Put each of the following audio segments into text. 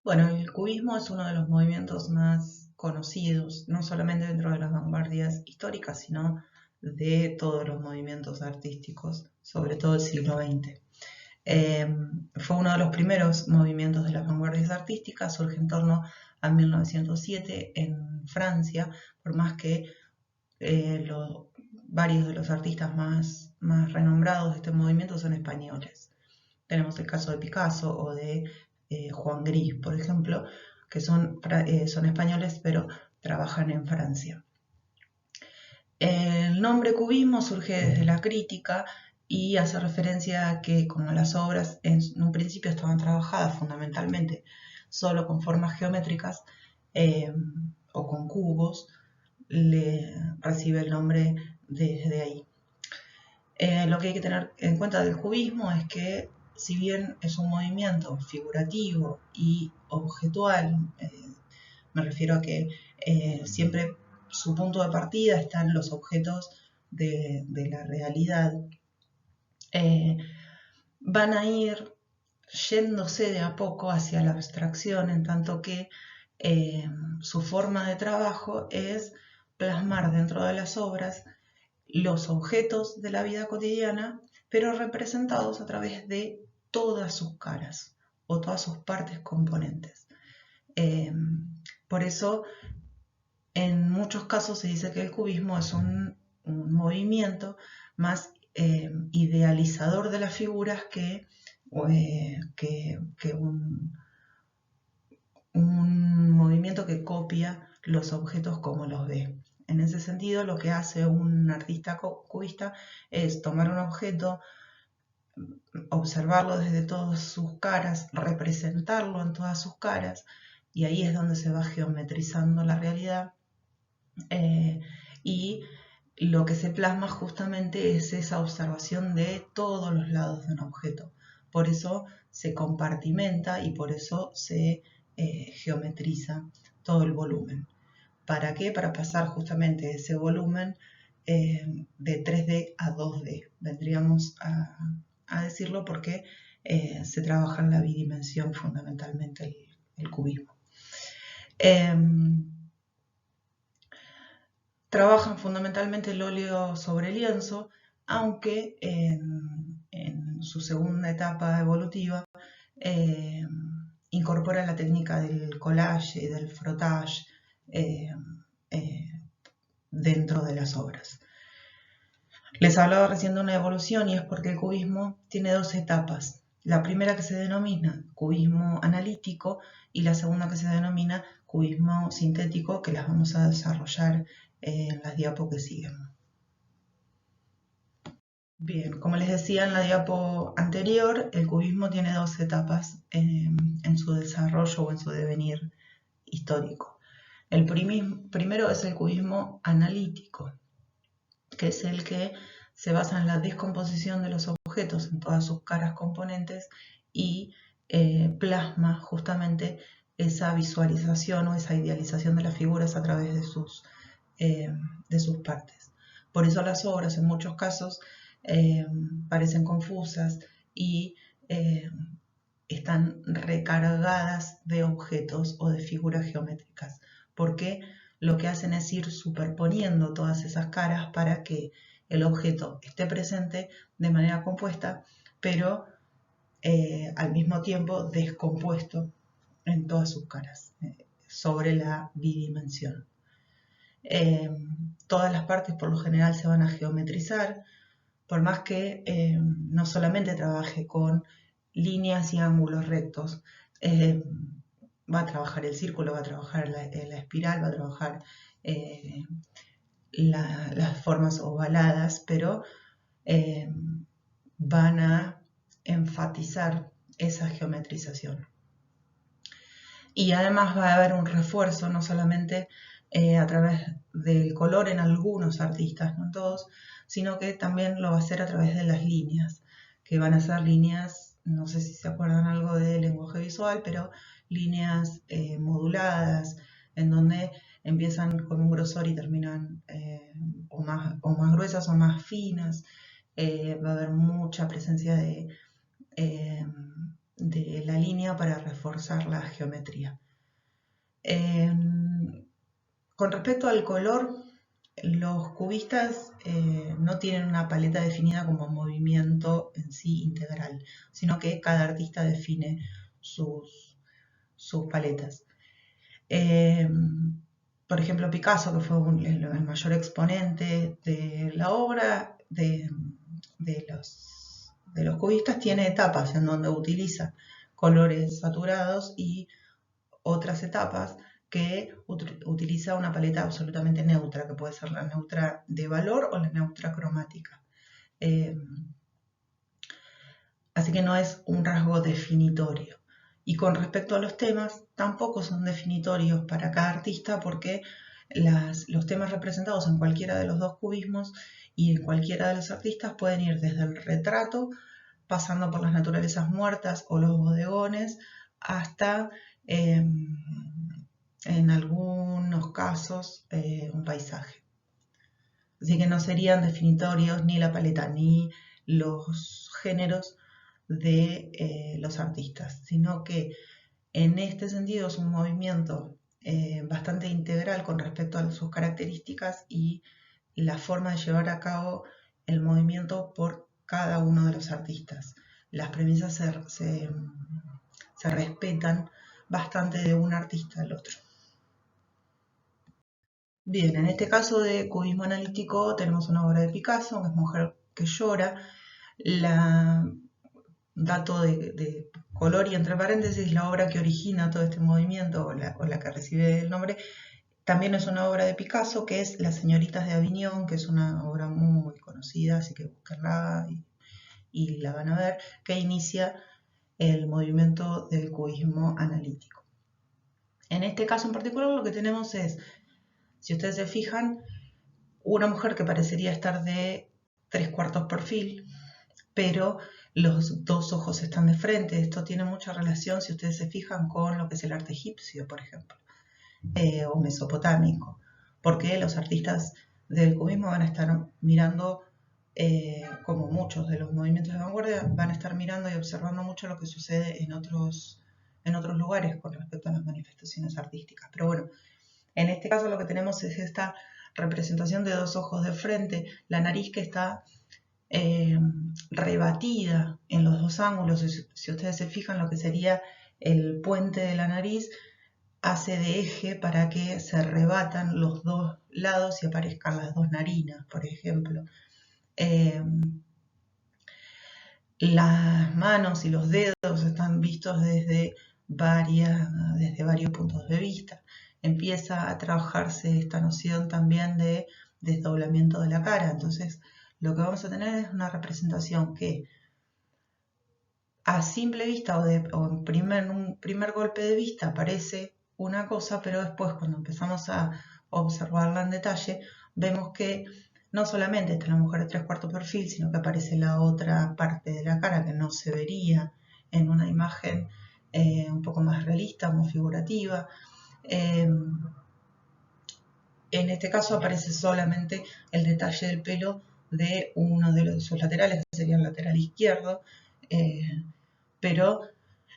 Bueno, el cubismo es uno de los movimientos más conocidos, no solamente dentro de las vanguardias históricas, sino de todos los movimientos artísticos, sobre todo el siglo XX. Fue uno de los primeros movimientos de las vanguardias artísticas, surge en torno a 1907 en Francia, por más que varios de los artistas más renombrados de este movimiento son españoles. Tenemos el caso de Picasso o de Juan Gris, por ejemplo, que son españoles pero trabajan en Francia. El nombre cubismo surge desde la crítica y hace referencia a que como las obras en un principio estaban trabajadas fundamentalmente solo con formas geométricas eh, o con cubos, le recibe el nombre desde ahí. Lo que hay que tener en cuenta del cubismo es que si bien es un movimiento figurativo y objetual, me refiero a que siempre su punto de partida están los objetos de la realidad, eh, van a ir yéndose de a poco hacia la abstracción, en tanto que su forma de trabajo es plasmar dentro de las obras los objetos de la vida cotidiana, pero representados a través de todas sus caras o todas sus partes componentes. Eh, por eso, en muchos casos se dice que el cubismo es un movimiento más idealizador de las figuras que un movimiento que copia los objetos como los ve. En ese sentido, lo que hace un artista cubista es tomar un objeto, observarlo desde todas sus caras, representarlo en todas sus caras, y ahí es donde se va geometrizando la realidad. Y lo que se plasma justamente es esa observación de todos los lados de un objeto. Por eso se compartimenta y por eso se geometriza todo el volumen. ¿Para qué? Para pasar justamente ese volumen de 3D a 2D. Vendríamos a decirlo porque se trabaja en la bidimensión fundamentalmente el cubismo. Trabajan fundamentalmente el óleo sobre lienzo, aunque en su segunda etapa evolutiva eh, incorpora la técnica del collage y del frottage eh, dentro de las obras. Les hablaba recién de una evolución y es porque el cubismo tiene dos etapas. La primera que se denomina cubismo analítico y la segunda que se denomina cubismo sintético, que las vamos a desarrollar en las diapos que siguen. Bien, como les decía en la diapo anterior, el cubismo tiene dos etapas en su desarrollo o en su devenir histórico. El primero es el cubismo analítico, que es el que se basa en la descomposición de los objetos en todas sus caras componentes y plasma justamente esa visualización o esa idealización de las figuras a través de sus partes. Por eso las obras en muchos casos parecen confusas y están recargadas de objetos o de figuras geométricas, porque lo que hacen es ir superponiendo todas esas caras para que el objeto esté presente de manera compuesta, pero al mismo tiempo descompuesto en todas sus caras, sobre la bidimensión. Todas las partes por lo general se van a geometrizar, por más que no solamente trabaje con líneas y ángulos rectos, va a trabajar el círculo, va a trabajar la espiral, va a trabajar las formas ovaladas, pero van a enfatizar esa geometrización. Y además va a haber un refuerzo, no solamente a través del color en algunos artistas, no todos, sino que también lo va a hacer a través de las líneas, que van a ser líneas, no sé si se acuerdan algo de lenguaje visual, pero líneas moduladas, en donde empiezan con un grosor y terminan o más gruesas o más finas. Va a haber mucha presencia de la línea para reforzar la geometría. Con respecto al color, los cubistas no tienen una paleta definida como movimiento en sí integral, sino que cada artista define sus paletas. Por ejemplo, Picasso, que fue el mayor exponente de la obra de los cubistas, tiene etapas en donde utiliza colores saturados y otras etapas que utiliza una paleta absolutamente neutra, que puede ser la neutra de valor o la neutra cromática. Así que no es un rasgo definitorio. Y con respecto a los temas, tampoco son definitorios para cada artista, porque los temas representados en cualquiera de los dos cubismos y en cualquiera de los artistas pueden ir desde el retrato, pasando por las naturalezas muertas o los bodegones, hasta, en algunos casos, un paisaje. Así que no serían definitorios ni la paleta ni los géneros de los artistas, sino que en este sentido es un movimiento bastante integral con respecto a sus características y la forma de llevar a cabo el movimiento por cada uno de los artistas. Las premisas se respetan bastante de un artista al otro. Bien, en este caso de cubismo analítico tenemos una obra de Picasso, que es Mujer que llora. Dato de color y entre paréntesis, la obra que origina todo este movimiento o la que recibe el nombre, también es una obra de Picasso, que es Las señoritas de Aviñón, que es una obra muy conocida, así que búsquenla y la van a ver, que inicia el movimiento del cubismo analítico. En este caso en particular lo que tenemos es, si ustedes se fijan, una mujer que parecería estar de 3/4 perfil, pero los dos ojos están de frente. Esto tiene mucha relación, si ustedes se fijan, con lo que es el arte egipcio, por ejemplo, o mesopotámico, porque los artistas del cubismo van a estar mirando, como muchos de los movimientos de vanguardia, van a estar mirando y observando mucho lo que sucede en otros lugares con respecto a las manifestaciones artísticas. Pero bueno, en este caso lo que tenemos es esta representación de dos ojos de frente, la nariz que está rebatida en los dos ángulos. Si ustedes se fijan, lo que sería el puente de la nariz hace de eje para que se rebatan los dos lados y aparezcan las dos narinas, por ejemplo. Las manos y los dedos están vistos desde varios puntos de vista. Empieza a trabajarse esta noción también de desdoblamiento de la cara. Entonces, lo que vamos a tener es una representación que a simple vista o en un primer golpe de vista parece una cosa, pero después cuando empezamos a observarla en detalle, vemos que no solamente está la mujer de 3/4 perfil, sino que aparece la otra parte de la cara que no se vería en una imagen un poco más realista, más figurativa. En este caso aparece solamente el detalle del pelo de uno de sus laterales, que sería el lateral izquierdo, pero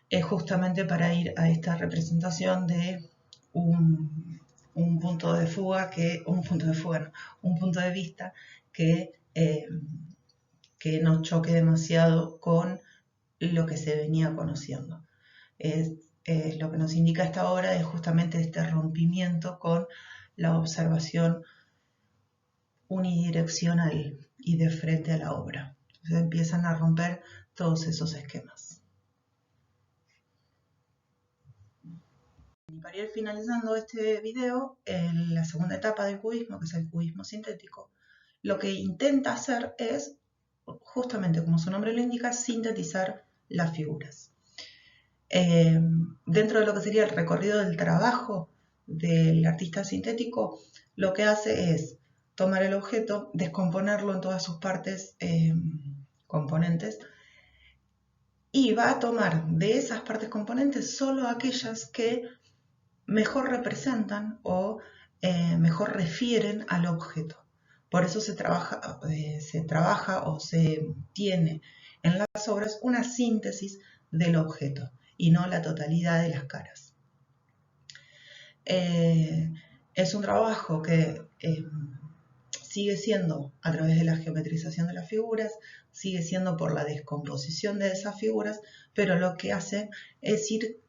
es justamente para ir a esta representación de un punto de fuga, un punto de vista que no choque demasiado con lo que se venía conociendo. Lo que nos indica esta obra es justamente este rompimiento con la observación unidireccional y de frente a la obra. Entonces empiezan a romper todos esos esquemas. Y para ir finalizando este video, en la segunda etapa del cubismo, que es el cubismo sintético, lo que intenta hacer es, justamente como su nombre lo indica, sintetizar las figuras. Dentro de lo que sería el recorrido del trabajo del artista sintético, lo que hace es tomar el objeto, descomponerlo en todas sus partes componentes, y va a tomar de esas partes componentes solo aquellas que mejor representan o mejor refieren al objeto. Por eso se trabaja o se tiene en las obras una síntesis del objeto y no la totalidad de las caras. Es un trabajo que sigue siendo a través de la geometrización de las figuras, sigue siendo por la descomposición de esas figuras, pero lo que hace es ir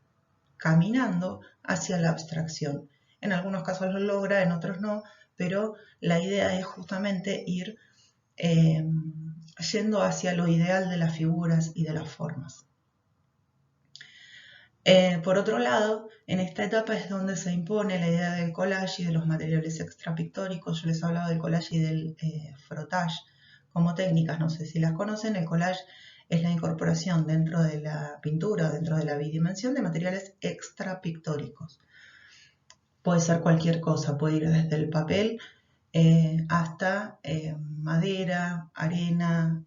caminando hacia la abstracción. En algunos casos lo logra, en otros no, pero la idea es justamente ir yendo hacia lo ideal de las figuras y de las formas. Por otro lado, en esta etapa es donde se impone la idea del collage y de los materiales extrapictóricos. Yo les he hablado del collage y del frottage como técnicas, no sé si las conocen. El collage es la incorporación dentro de la pintura, dentro de la bidimensión, de materiales extrapictóricos. Puede ser cualquier cosa, puede ir desde el papel hasta madera, arena,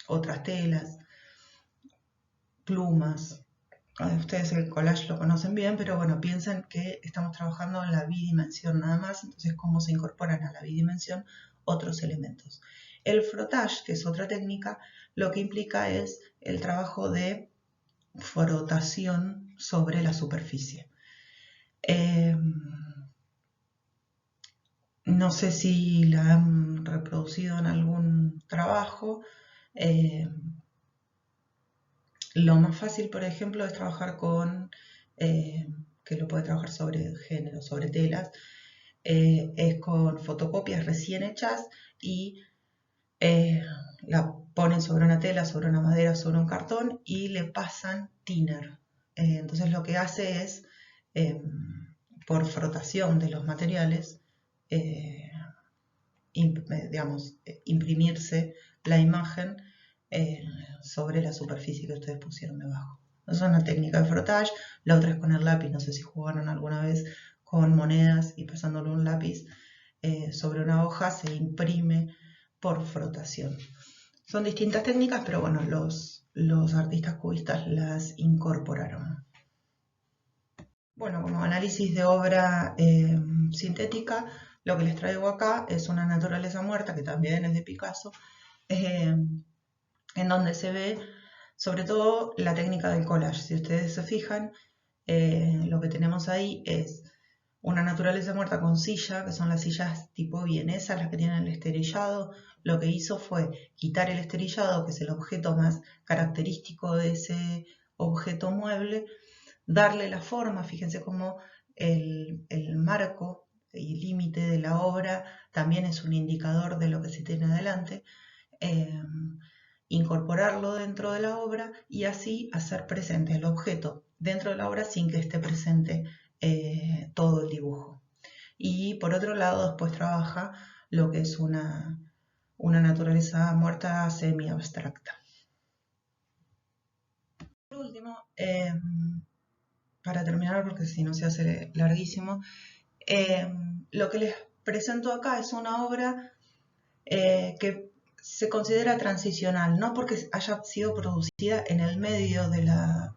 otras telas, plumas. Ustedes el collage lo conocen bien, pero bueno, piensen que estamos trabajando en la bidimensión nada más, entonces cómo se incorporan a la bidimensión otros elementos. El frottage, que es otra técnica, lo que implica es el trabajo de frotación sobre la superficie. No sé si la han reproducido en algún trabajo. Lo más fácil, por ejemplo, es trabajar con, que lo puede trabajar sobre género, sobre telas, es con fotocopias recién hechas y la ponen sobre una tela, sobre una madera, sobre un cartón y le pasan thinner. Entonces lo que hace es, por frotación de los materiales, imprimirse la imagen sobre la superficie que ustedes pusieron debajo. Esa es una técnica de frottage. La otra es con el lápiz. No sé si jugaron alguna vez con monedas y pasándole un lápiz sobre una hoja, se imprime por frotación. Son distintas técnicas, pero bueno, los artistas cubistas las incorporaron. Bueno, como análisis de obra sintética, lo que les traigo acá es una naturaleza muerta, que también es de Picasso, en donde se ve sobre todo la técnica del collage. Si ustedes se fijan, lo que tenemos ahí es una naturaleza muerta con silla, que son las sillas tipo vienesas, las que tienen el esterillado. Lo que hizo fue quitar el esterillado, que es el objeto más característico de ese objeto mueble, darle la forma. Fíjense cómo el marco y límite de la obra también es un indicador de lo que se tiene adelante. Incorporarlo dentro de la obra y así hacer presente el objeto dentro de la obra sin que esté presente todo el dibujo. Y por otro lado, después trabaja lo que es una naturaleza muerta semi-abstracta. Por último, para terminar, porque si no se hace larguísimo, lo que les presento acá es una obra que se considera transicional, no porque haya sido producida en el medio de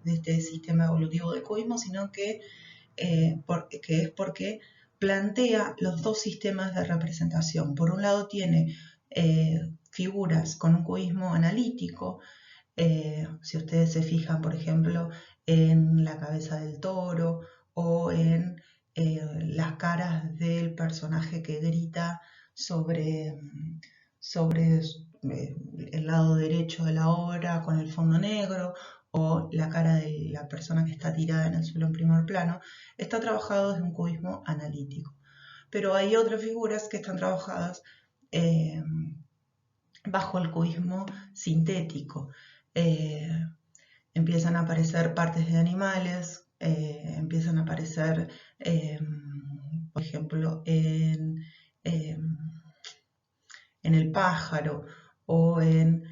este sistema evolutivo del cubismo, sino que es porque plantea los dos sistemas de representación. Por un lado tiene figuras con un cubismo analítico. Si ustedes se fijan, por ejemplo, en la cabeza del toro o en las caras del personaje que grita sobre el lado derecho de la obra con el fondo negro, o la cara de la persona que está tirada en el suelo en primer plano, está trabajado desde un cubismo analítico. Pero hay otras figuras que están trabajadas bajo el cubismo sintético. Empiezan a aparecer partes de animales, empiezan a aparecer, por ejemplo, en el pájaro o en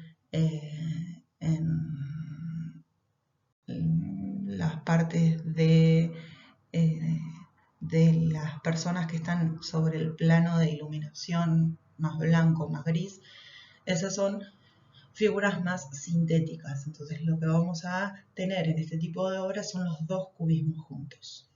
las partes de las personas que están sobre el plano de iluminación más blanco, más gris. Esas son figuras más sintéticas. Entonces lo que vamos a tener en este tipo de obras son los dos cubismos juntos.